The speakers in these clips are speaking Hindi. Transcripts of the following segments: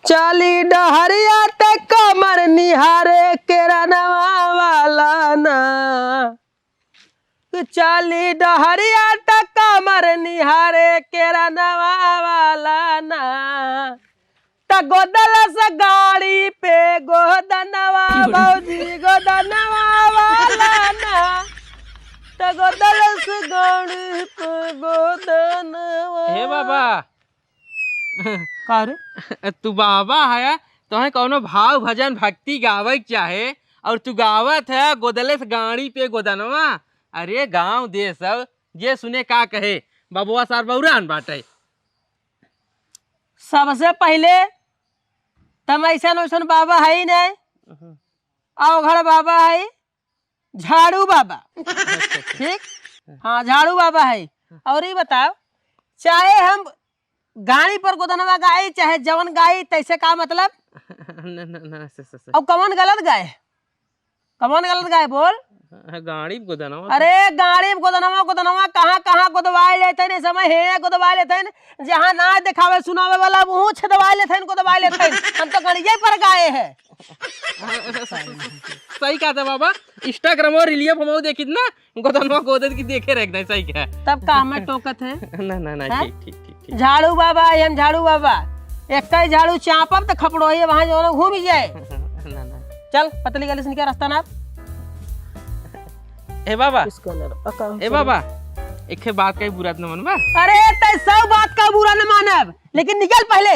चाली डहरिया ते कमर निहारे केरा नवा वाला ना। चाली डहरिया ते कमर निहारे केरा नवा वाला ना। त गोदल से गाड़ी पे गोदनवा भौजी गोदनवा वाला ना। त गोदल से गाड़ी पे गोदनवा। हे बाबा का रे तू बाबा है तो है कौनो भाव भजन भक्ति गावे के चाहे और तू गावत है गोदले से गाड़ी पे गोदनवा। अरे गांव दे सब ये सुने का कहे बबुआ सार बउरान बाटे। सबसे पहले तम ऐसन वैसन बाबा है ही नहीं, अवघड़ बाबा है, झाड़ू बाबा। ठीक हाँ झाड़ू बाबा है। और ये बताओ चाहे हम गाड़ी पर गोदनवा गाय चाहे जवन गाय तैसे का मतलब अब कमन गलत गाय कमन गलत गाय बोल। गाड़ी गोदनवा अरे गाड़ी गोदनवा गोदनवा कहाँ कहाँ गोदवाए लेते हैं समय है गोदवाए लेते हैं जहाँ ना दिखावे सुनावे वाला वो छदवाए लेते हैं गोदवाए लेते हैं। हम तो गड़िया पर गाए हैं। सही कहा था बाबा। इंस्टाग्राम और रिलियफ हम देखित ना गोदनवा गोदन की देखे रखना सही क्या तब का हमें टोकत है। ना ना ना ठीक ठीक ठीक ठीक। झाड़ू बाबा हम झाड़ू बाबा एक झाड़ू चापब तो खपड़ो है वहाँ जो घूम ही जाए। ना ना चल पतली गली से निकल रास्ता ना। ए बाबा ए बाबा एक बात का बुरा न मनबा। अरे ते सब बात का बुरा न मानब लेकिन निकल पहले।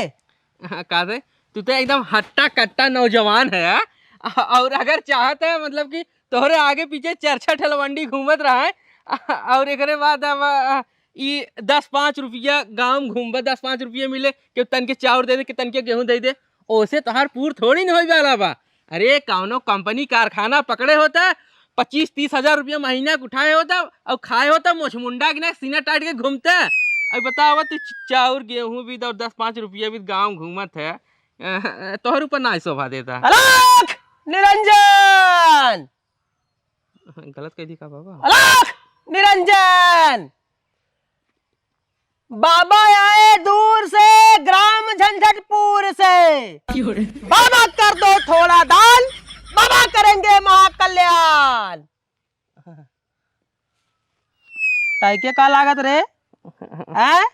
का दे तू तो एकदम हट्टा कट्टा नौजवान है और अगर चाहते है मतलब कि तोहरे आगे पीछे चरछा ठलवंडी घूमत रहा है और एक बाद अब ये 10-5 रुपया गाँव घूमब 10-5 रुपये मिले कि तन के चाउर दे दे कि तन के गेहूं दे दे ओसे तोहार पूर थोड़ी न हो वाला बा। अरे कौनो कंपनी कारखाना पकड़े होता 25-30 हजार रुपया महीना उठाए होता और खाए होता मोछमुंडा के सीना टाइट के घूमते। अब बताओ तू चाउर गेहूं भी और 10-5 रुपया भी गाँव घूमत है तोहर ऊपर ना शोभा देता। अलख निरंजन गलत कह दी का बाबा। अलख निरंजन बाबा आए दूर से ग्राम झंझटपुर से। बाबा कर दो थोड़ा दान बाबा करेंगे महाकल्याण। ताई के का लागत रे हैं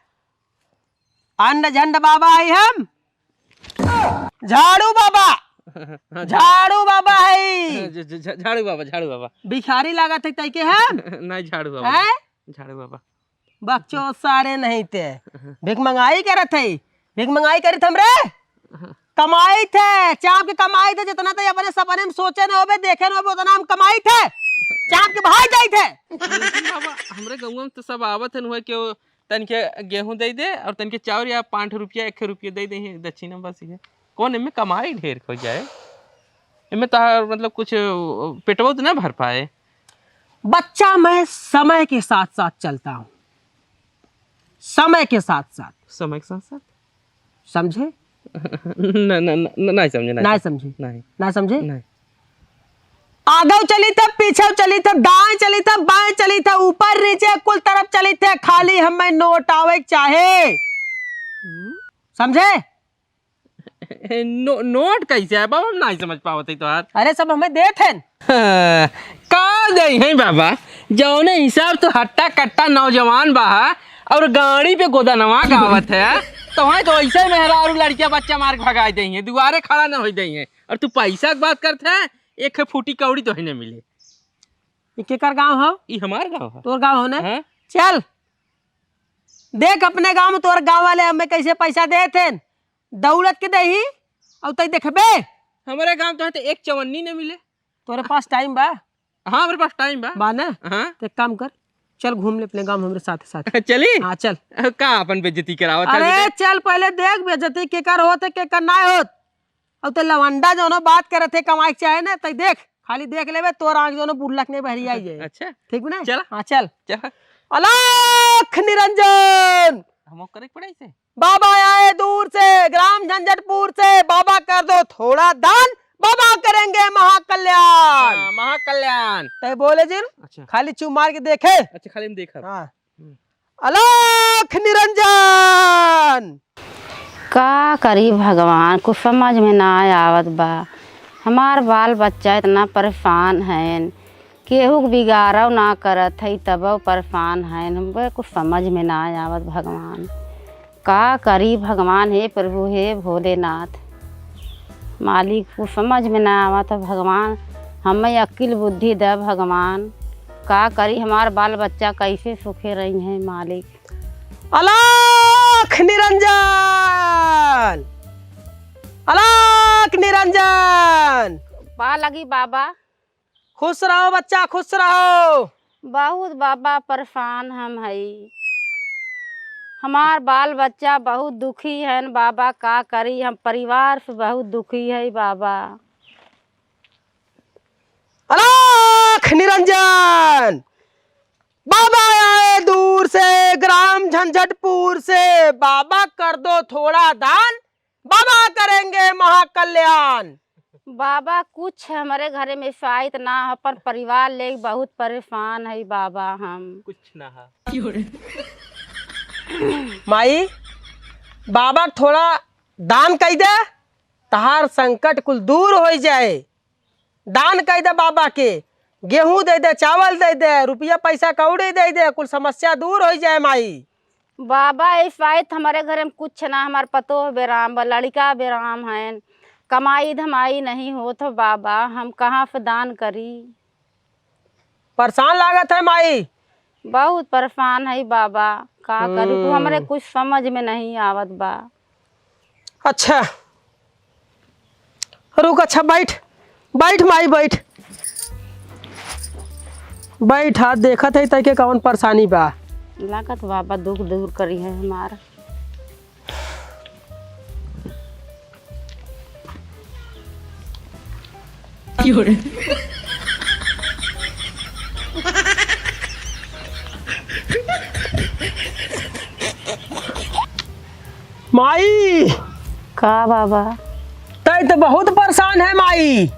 अंड झंड बाबा आई हम झाड़ू बाबा झाड़ू बाबा है झाड़ू बाबा भिखारी लागत है ताई के हम नहीं झाड़ू बाबा हैं झाड़ू बाबा बच्चों सारे नहीं थे भिख मंगाई करत है भिख मंगाई करी थम रे कमाई थे चाप के कमाई थे जितना तो अपने सपने में सोचे न होबे देखे न होबे उतना हम कमाई थे चाप के भाई जाई थे। बाबा हमरे गाँव में तो सब आवत है न कि तन के गेहूं दे दे और तन के चाउर या 5 रुपया 1 रुपया दे दे दक्षिणा बस है कौन इनमें कमाई ढेर हो जाए इनमें तो मतलब कुछ पेटवा तो ना भर पाए। बच्चा मैं समय के साथ साथ चलता हूँ समय के साथ साथ समझे नहीं समझे नहीं समझे नहीं ना समझे नहीं। आगे चली था पीछे चली था दाएं चली था बाएं चली था ऊपर नीचे कुल तरफ चली थे खाली हमें नोट आवे चाहे समझे। नोट कैसे है बाबा हम नहीं समझ पावत तो यार। अरे सब हमें दे थे का दे हैं बाबा जौने हिसाब तो हट्टा कट्टा नौजवान बा और गाड़ी पे गोदनवा गावत है तो है तो ऐसे मेहरारू लड़कियां बच्चा मार के भगा दी है दुआरे खड़ा न हो दी है और तू पैसा की बात करते है एक फूटी कौड़ी तो ही न मिले। केकर गाँव हो ये हमार गाँव है तोर गाँव हो ना हाँ? चल देख अपने गाँव में तोर गाँव वाले हमें कैसे पैसा दे थे दौलत के दही और तई देखबे हमारे गाँव तो है तो एक चवन्नी न मिले। तोरे पास टाइम बा हाँ हमारे पास टाइम बा ना हाँ तो एक काम कर चल घूम ले अपने गाँव हमारे साथ साथ चली हाँ चल का अपन बेइज्जती करावत अरे चल पहले देख बेइज्जती केकर होत है केकर ना होत और तो लवंडा जो ना बात करे थे कमाई चाहे ना तो देख खाली देख लेबे तोर आंख जो ना बुल्लक नहीं बहरी आई जाए। अच्छा ठीक ना चल हाँ चल चल अलख निरंजन हम करे पड़े से बाबा आए दूर से ग्राम झंझटपुर से बाबा कर दो थोड़ा दान बाबा करेंगे महाकल्याण। महाकल्याण तय बोले जिन अच्छा खाली चुप मार के देखे अच्छा खाली हम देखा हाँ अलख निरंजन का करी भगवान, कुछ समझ में ना आवत बा। हमार बाल बच्चा इतना परेशान हैं, केहू के बिगाड़व ना करत है तब परेशान हैं। हमको कुछ समझ में ना आवत भगवान, का करी भगवान। हे प्रभु, हे भोलेनाथ मालिक, कुछ समझ में ना आवत है भगवान। हमें अक्ल बुद्धि दे भगवान, का करी हमार बाल बच्चा कैसे सुखे रही हैं मालिक। अलख निरंजन, अलख निरंजन। पा लगी बाबा। खुश रहो बच्चा, खुश रहो। बहुत बाबा परेशान हम हई, हमार बाल बच्चा बहुत दुखी है बाबा, का करी। हम परिवार से बहुत दुखी है बाबा। अलख निरंजन, बाबा आए दूर से, ग्राम झंझटपुर से। बाबा कर दो थोड़ा दान, बाबा करेंगे महाकल्याण। बाबा कुछ हमारे घर में शायद ना, अपन परिवार ले बहुत परेशान है बाबा। हम कुछ ना हा। माई, बाबा थोड़ा दान कई दे, तहार संकट कुल दूर हो जाए। दान कई दे बाबा के, गेहूं दे दे, चावल दे दे, रुपया पैसा कौड़ी दे दे, कुल समस्या दूर हो जाए माई। बाबा ये शायद हमारे घर में कुछ ना, हमार पतो बेराम बा, लड़का बेराम है, कमाई धमाई नहीं हो तो बाबा हम कहाँ से दान करी। परेशान लागत है माई। बहुत परेशान है बाबा, का करूँ तो हमारे कुछ समझ में नहीं आवत बा। अच्छा रुक, अच्छा बैठ बैठ माई, बैठ बैठ। हाथ देखत है तके कौन परेशानी बा। लागत बाबा दुख दूर करी है हमारा। माई का बाबा, तय तो बहुत परेशान है माई।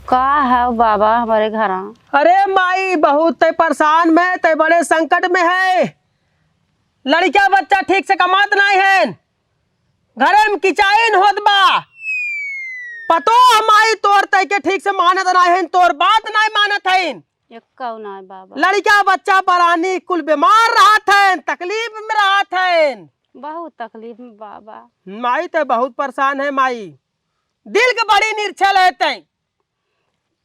का है बाबा हमारे घर? अरे माई बहुत तय परेशान में, तय बड़े संकट में है। लड़का बच्चा ठीक से कमात नहीं है, घरे में किचाइन होत बा। पतो हमारी तोर तय के ठीक से मानत नहीं है, तोर बात नहीं मानत है। एक कौन है बाबा? लड़का बच्चा परानी कुल बीमार रहत है, तकलीफ में रहत है। बहुत तकलीफ में बाबा। माई तो बहुत परेशान है माई, दिल के बड़ी निर्छल है। तय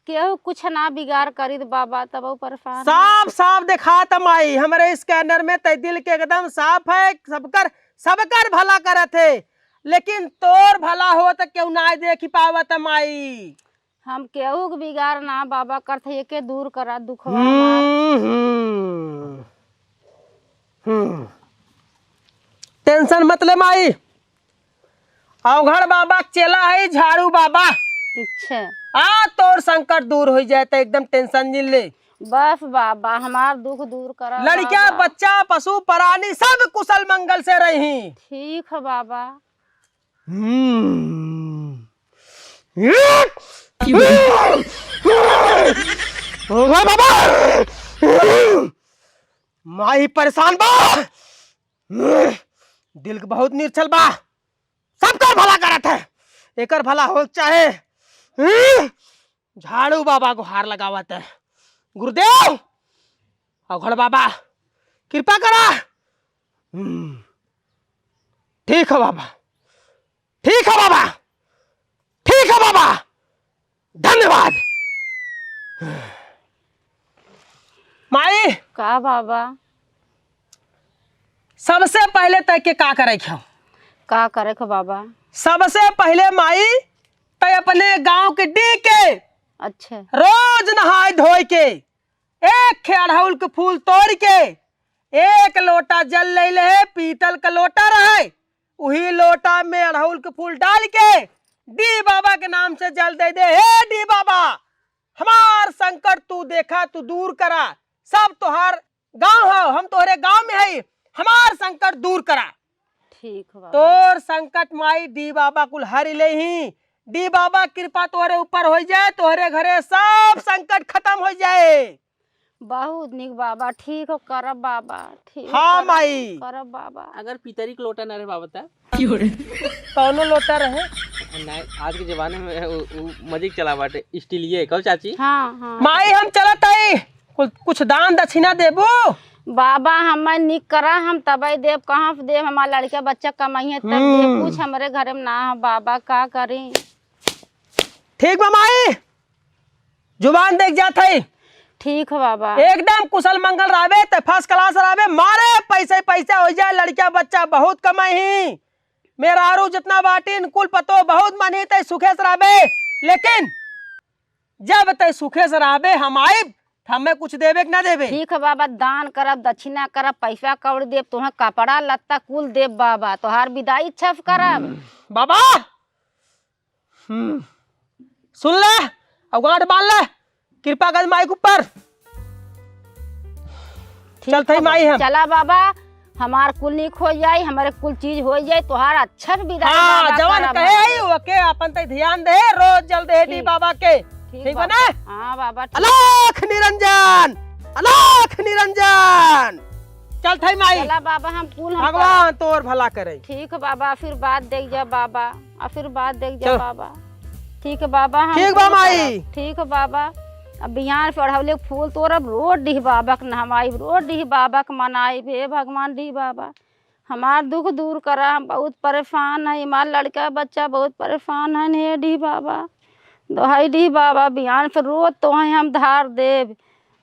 केहू कुछ ना बिगाड़ करी तो बाबा तब वो परेशान है। साफ साफ दिखा त माई, हमारे स्कैनर में तय दिल के एकदम साफ है। सबकर भला करत है, लेकिन तोर भला हो तो क्यों ना देखी पावत माई। हम केहू के बिगाड़ ना बाबा करते, एके दूर करा दुख। टेंशन मत ले माई, अवघड़ बाबा चेला है झाड़ू बाबा। अच्छा तोर संकट दूर हो जाए तो एकदम टेंशन नहीं ले। बस बाबा हमार दुख दूर करा। लड़का बच्चा पशु प्राणी सब कुशल मंगल से रही। ठीक है बाबा। बाबा माई परेशान बा, दिल के बहुत निर्छल बा। सबका भला करत है, एकर भला हो चाहे। झाड़ू बाबा को हार लगावत है। गुरुदेव अवघड़ बाबा कृपा करा। ठीक है बाबा, ठीक है बाबा, ठीक है बाबा, धन्यवाद। माई का बाबा? सबसे पहले तय के का करे क्यों? का करे खो बाबा? सबसे पहले माई तय अपने गांव के डी के अच्छा रोज नहाय धोई के, एक अड़हुल के फूल तोड़ के, एक लोटा जल ले ले, पीतल का लोटा रहे, वही लोटा में अड़हुल के फूल डाल के डी बाबा के नाम से जल दे दे। हे डी बाबा, हमार संकट तू देखा, तू दूर करा। सब तोहार गांव हो, हम तोहरे गांव में है, हमार संकट दूर करा। ठीक है बाबा। तोर संकट माई डी बाबा कुल हर ले ही। डी बाबा कृपा तोहरे ऊपर हो जाए, तोहरे घरे सब संकट खत्म हो जाए। बहुत निक बाबा, ठीक हो करब बाबा, ठीक हाँ माई, करब बाबा। अगर पितरी के लोटा ना रहे बाबा ता कौनो लोटा रहे। नहीं, आज के जमाने में मजिक चला बाटे स्टील ये कहो चाची। हाँ हाँ माई हम चलत आई, कुछ दान दक्षिणा देबो। बाबा, हमें निक करा, हम तबई देव, कहाँ से देव, हमारा लड़का बच्चा कमाइए तब देव, कुछ हमारे घर में ना हो बाबा, का करें। ठीक बा माई, जुबान देख जात है। ठीक है बाबा। एकदम कुशल मंगल रहे, ते फर्स्ट क्लास रहे, मारे पैसे पैसे हो जाए, लड़का बच्चा बहुत कमाई ही, मेरा आरू जितना बाटीन कुल पतो बहुत मनी, ते सुखे से रहे। लेकिन जब ते सुखे से रहे हम आए, हमें कुछ देवे कि ना देवे। ठीक है बाबा, दान करब, दक्षिणा करब, पैसा कौड़ी देव, तुम्हें कपड़ा लत्ता कुल देव बाबा, तोहार विदाई इच्छा करब बाबा। सुन ले, अब गांठ बांध ले, कृपा कर माई के ऊपर। चलते ही माई हम। चला बाबा, हमार कुल निक हो जाए, हमारे कुल चीज हो जाए, तोहार अच्छा विदाई हाँ, बाबा जवान करब। कहे आई ओके, अपन ते ध्यान दे, रोज जल दे दी बाबा के। ठीक है ना? हाँ बाबा, ठीक। अलख निरंजन, अलख निरंजन। चल थई माई। चला बाबा, हम कुल हम भगवान तोर भला करे। ठीक है बाबा, फिर बात देख जा बाबा, और फिर बात देख जा चल। बाबा। ठीक है बाबा, हम ठीक बा कुल माई। करब। ठीक है बाबा, अब बिहान चढ़ौले फूल तोड़ब, रोड डी बाबा के नहवाई, रोड डी बाबा के मनाई, हे भगवान डी बाबा, हमार दुख दूर करा, हम बहुत परेशान है, हमार लड़का बच्चा बहुत परेशान है, हे डी बाबा, दोहाई डी बाबा, बिहान फिर रोज तोहें हम धार देव,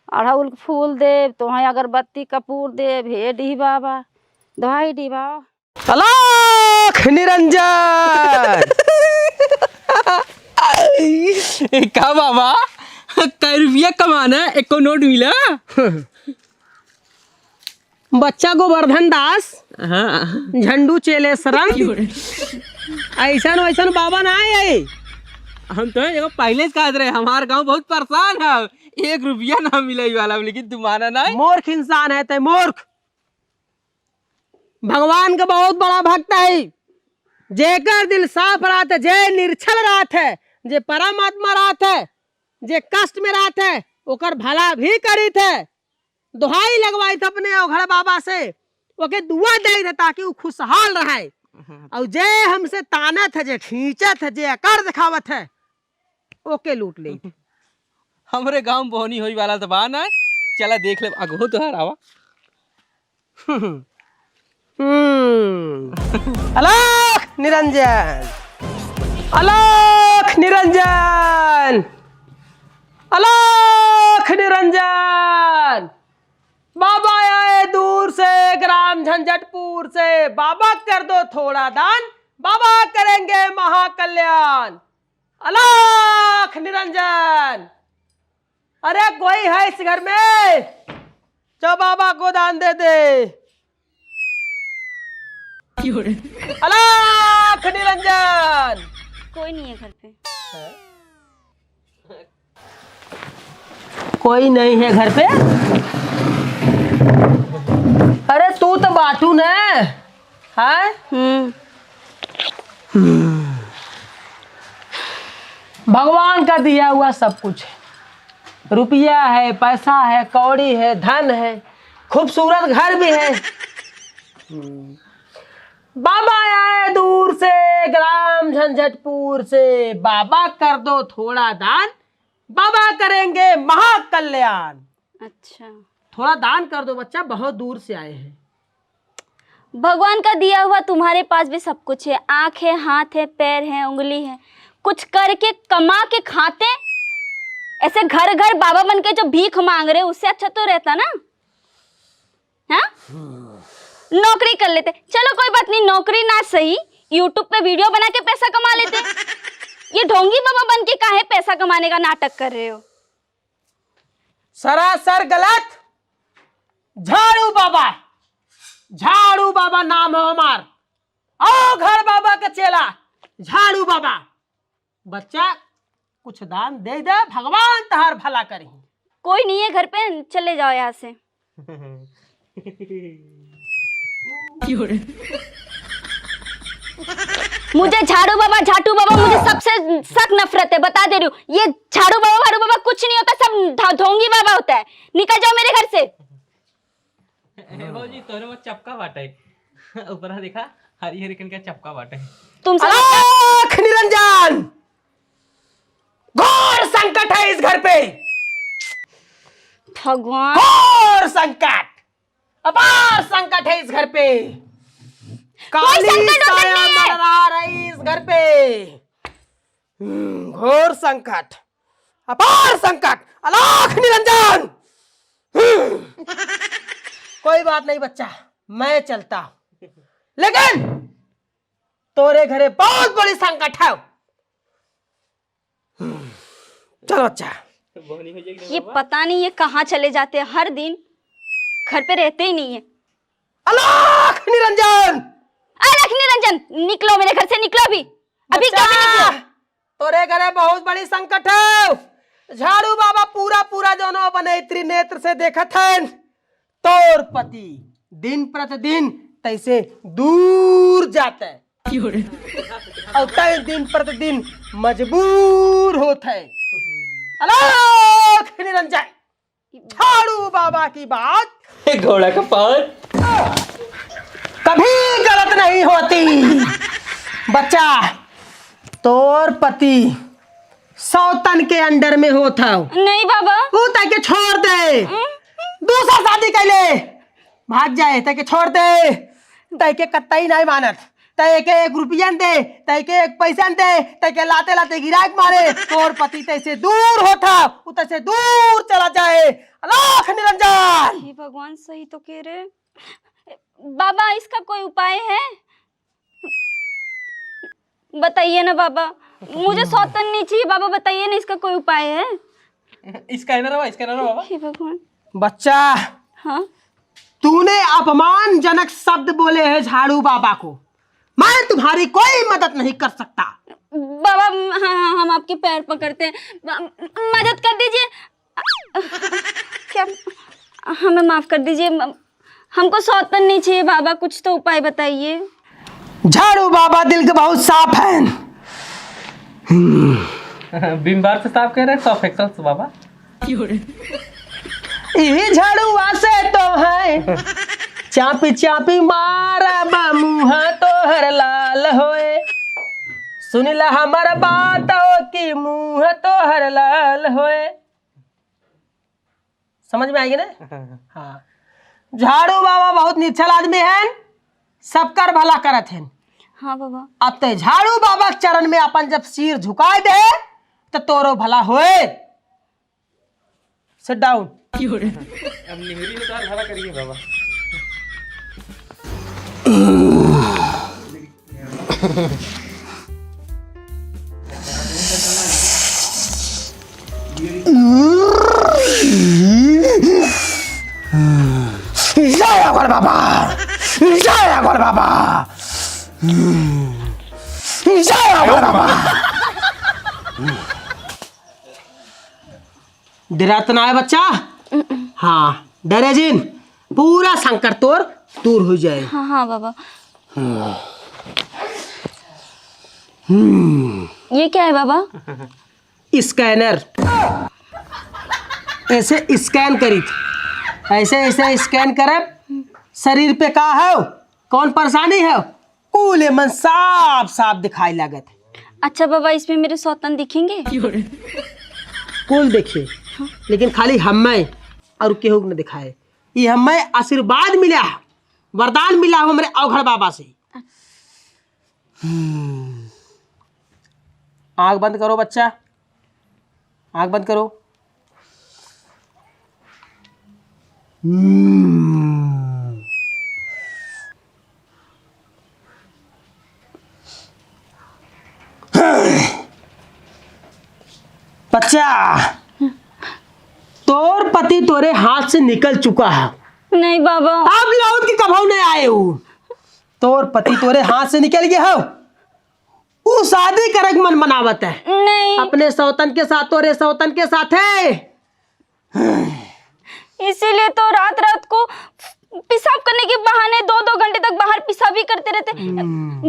अड़हुल के फूल देव, तोहें अगरबत्ती कपूर देव, हे डी बाबा, दोहाई डी बाबा। अलख निरंजन। का बाबा, कै रुपया कमाना है, एको नोट मिला। बच्चा गोवर्धन दास, हाँ झंडू चेलेश्वरम, ऐसा वैसा बाबा ना आए। हम तो एगो पहले से कहते रहे, हमार गांव बहुत परेशान है, 1 रुपया ना मिले वाला, लेकिन तुम्हारा ना। मूर्ख इंसान है ते मूर्ख, भगवान का बहुत बड़ा भक्त है, जेकर दिल साफ रहत है, जे निर्छल रहत है, जे परमात्मा रहत है, जे कष्ट में रहत है, ओकर भला भी करीत है। दुहाई लगवाई थे अपने अवघड़ बाबा से, ओके दुआ दे दे ताकि वो खुशहाल रहे। और जे हमसे तानत है, जे खींचत है, जे अकर दिखावत है, ओके लूट ले। हमरे गांव में बोहनी होई वाला तो बा ना, चला देख ले अगो तो हरावा। अलख निरंजन, अलख निरंजन, अलख निरंजन। बाबा आए दूर से, ग्राम झंझटपुर से, बाबा कर दो थोड़ा दान, बाबा करेंगे महाकल्याण। अलख निरंजन। अरे कोई है इस घर में, जो बाबा को दान दे दे। अलख निरंजन। कोई नहीं है घर पे। कोई नहीं है घर पे। अरे तू तो बाटू न है। भगवान का दिया हुआ सब कुछ है, रुपया है, पैसा है, कौड़ी है, धन है, खूबसूरत घर भी है। बाबा आए दूर से, ग्राम झंझटपुर से, बाबा कर दो थोड़ा दान, बाबा करेंगे महाकल्याण। अच्छा, थोड़ा दान कर दो बच्चा, बहुत दूर से आए हैं। भगवान का दिया हुआ तुम्हारे पास भी सब कुछ है, आँख है, हाथ है, पैर है, उंगली है, कुछ करके कमा के खाते, ऐसे घर घर बाबा बन के जो भीख मांग रहे, उससे अच्छा तो रहता ना। हाँ, नौकरी कर लेते। चलो कोई बात नहीं, नौकरी ना सही, यूट्यूब पे वीडियो बना के पैसा कमा लेते। ये ढोंगी बाबा बन के काहे पैसा कमाने का नाटक कर रहे हो? सरासर गलत। झाड़ू बाबा, झाड़ू बाबा नाम है हमार। आओ घर बाबा का चेला, झाड़ू बाबा। बच्चा कुछ दान दे दे, भगवान तहार भला करी। कोई नहीं है घर पे, चले जाओ यहाँ से। क्यों मुझे झाड़ू बाबा मुझे सबसे सख्त नफरत है, बता दे रही हूँ। ये झाड़ू बाबा कुछ नहीं होता, सब ढोंगी बाबा होता है। निकल जाओ मेरे घर से। बाबूजी तोरे वो चपका बाटे ऊपर देखा, हरी हरी का चपका बाटे। तुमसे अलख निरंजन, घोर संकट है इस घर पे, भगवान। घोर संकट, अपार संकट है इस घर पे। काली संकट होता साया नहीं है। मंडरा रही इस घर पे। घोर संकट, अपार संकट, अलख निरंजन। कोई बात नहीं बच्चा, मैं चलता हूं, लेकिन तोरे घरे बहुत बड़ी संकट है। चलो बच्चा। ये पता नहीं ये कहाँ चले जाते हैं, हर दिन घर पे रहते ही नहीं है। अलख निरंजन, अलख निरंजन, निकलो मेरे घर से, निकलो अभी अभी बच्चा, कभी निकलो। तोरे घरे बहुत बड़ी संकट है। झाड़ू बाबा पूरा पूरा जोनो बने त्रिनेत्र से देखत है। तोर पति दिन प्रतिदिन तैसे दूर जाते है और तय दिन प्रतिदिन मजबूर होता है। अलख निरंजन, झाड़ू बाबा की बात घोड़ा का पार कभी गलत नहीं होती। बच्चा, तोर पति सौतन के अंडर में होता हो, नहीं बाबा। तू ताके छोड़ दे, दूसरा शादी कर ले, भाग जाए ताके छोड़ दे। ताके कत्तई नहीं मानत, ताके 1 रुपया दे, ताके 1 पैसा दे, ताके लाते लाते गिराक मारे। तोर पति तैसे दूर होता, वो तैसे दूर चला जाए। अलख निरंजन, हे भगवान, सही तो कह रहे। बाबा इसका कोई उपाय है? बताइए ना बाबा, मुझे सौतन नहीं चाहिए बाबा, बताइए ना इसका कोई उपाय है। स्कैनर बाबा। हे भगवान। बच्चा, हाँ तूने अपमानजनक शब्द बोले हैं झाड़ू बाबा को, मैं तुम्हारी कोई मदद नहीं कर सकता। बाबा, हाँ, हम आपके पैर पकड़ते हैं, मदद कर दीजिए। क्या, हमें माफ कर दीजिए, हमको सौतन नहीं चाहिए बाबा, कुछ तो उपाय बताइए। झाड़ू बाबा दिल के बहुत साफ हैं। बिम बार से साफ कह रहे हैं, सॉफ्ट एक्सेल से बाबा। ये झाड़ू से तो है चापी चापी मारा मुँह तो हर लाल होए। सुनिला हमार बात की मुँह तो हर लाल होए। समझ में आएगी ना? हाँ, झाड़ू बाबा बहुत निश्चल आदमी हैं, सबकर भला करत हैं। हाँ बाबा। अब ते झाड़ू बाबा के चरण में अपन जब सिर झुका दे तो तोरो भला होए। Sit down. अब निहरी में तो भला करिए बाबा। जय अगल बाबा, जय अगल बाबा, जय अगल बाबा। डरत ना है बच्चा? हाँ, डरे जिन, पूरा संकट तोर दूर हो जाए। हाँ हाँ बाबा। ये क्या है बाबा? स्कैनर। ऐसे स्कैन करी थी, ऐसे ऐसे स्कैन करब शरीर पे का है, कौन परेशानी है, कूले मन साफ साफ दिखाई लागत है। अच्छा बाबा, इसमें मेरे सौतन दिखेंगे? कुल देखिए, लेकिन खाली हमें और केहू न दिखाए। ये हमें आशीर्वाद मिला, वरदान मिला हमारे अवघड़ बाबा से। आंख बंद करो बच्चा, आंख बंद करो। बच्चा, तोर पति तोरे हाथ से निकल चुका है। नहीं बाबा। अब लौट के कभू नहीं आए हो। तोर पति तोरे हाथ से निकल गया हो, वो शादी करक मन मनावत है नहीं, अपने सौतन के साथ, तोरे सौतन के साथ है। इसीलिए तो रात रात को पेशाब करने के बहाने 2-2 घंटे तक बाहर पेशाब ही करते रहते।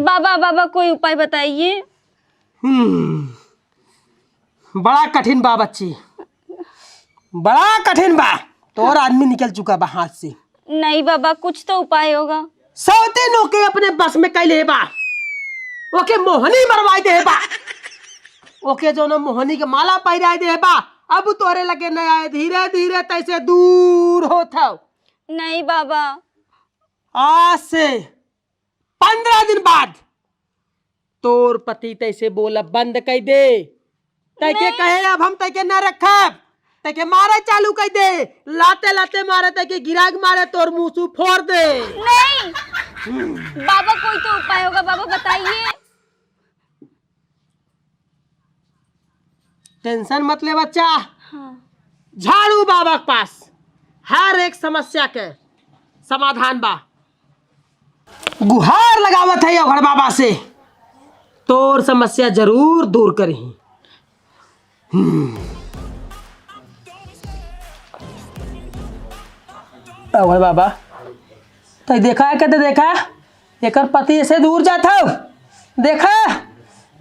बाबा बाबा कोई उपाय बताइए। बड़ा कठिन बा बच्ची, बड़ा कठिन बा। तो और आदमी निकल चुका बा हाथ से। नहीं बाबा, कुछ तो उपाय होगा। सौतेनों के अपने बस में कैले बा, ओके मोहनी मरवाई दे बा, ओके जो न मोहनी के माला पहिराई दे बा। अब तोरे लगे न आए, धीरे धीरे तैसे दूर होता। नहीं बाबा, आज से 15 दिन बाद तोर पति तैसे बोला बंद कर दे। तैके कहे अब हम तैके न रखब, तैके मारे चालू कर दे। लाते लाते मारे, तैके गिराग मारे, तोर मुंह सु फोड़ दे। नहीं बाबा, कोई तो उपाय होगा, बाबा बताइए। टेंशन मत ले बच्चा, हाँ। झाड़ू बाबा के पास हर एक समस्या के समाधान बा। गुहार लगावत है अघड़ बाबा से, तोर समस्या जरूर दूर करही। अघड़ बाबा तो देखा है, कहते देखा एकर पति ऐसे दूर जाता हो, देखा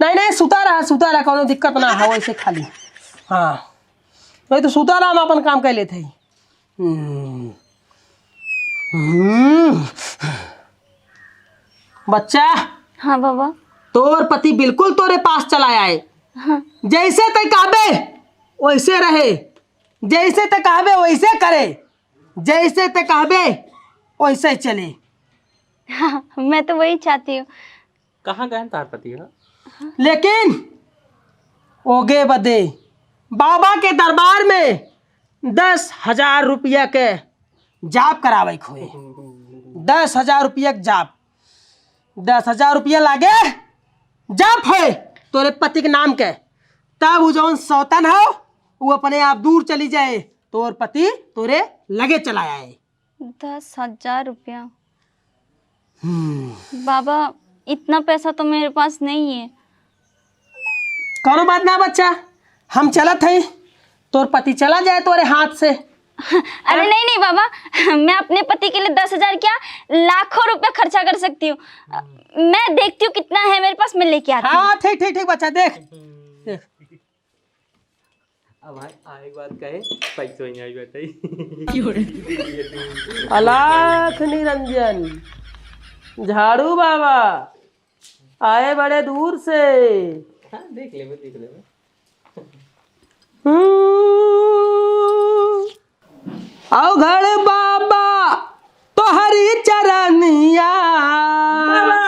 नहीं नहीं सुता रहा, कोनो दिक्कत ना हो वैसे खाली। हाँ वही तो सुता रहा, हम अपन काम कर लेते हैं। बच्चा, हाँ बाबा। तोर पति बिल्कुल तोरे पास चला आए। हाँ। जैसे ते कहबे वैसे रहे, जैसे ते कहबे वैसे करे, जैसे ते कहबे वैसे चले। हाँ, मैं तो वही चाहती हूँ। कहाँ गए तार पति है? लेकिन ओगे बदे बाबा के दरबार में 10,000 रुपया के जाप करावे खोए। 10,000 रुपया के जाप, 10,000 रुपया लागे जाप है तोरे पति के नाम के। तब वो जौन सौतन हो वो अपने आप दूर चली जाए, तोर पति तोरे लगे चला आए। 10,000 रुपया? बाबा इतना पैसा तो मेरे पास नहीं है। कौनो बात ना बच्चा, हम चलत है, तोर पति चला जाए तोरे हाथ से। अरे नहीं नहीं बाबा, मैं अपने पति के लिए 10,000 क्या लाखों रुपया खर्चा कर सकती हूँ। मैं देखती हूँ कितना है मेरे पास, मैं लेके आती हूँ। हाँ ठीक ठीक ठीक बच्चा, देख देख। अब भाई एक बात कहे, पैसों ही आई बताई। अलख निरंजन झाड़ू बाबा आए बड़े दूर से। हाँ देख ले। आओ घर बाबा तो हरी चरनिया,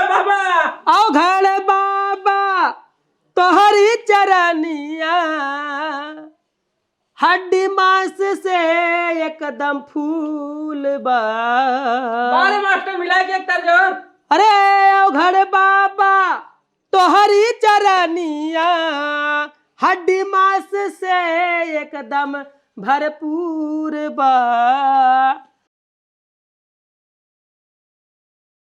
बाबा आओ घर बाबा तो हरी चरनिया। हड्डी मांस से एकदम फूल बा। मास्टर मिला के एक तर्जन। अरे आओ घर बाबा तो हरी चरनिया, हड्डी मांस से एकदम भरपूर बा।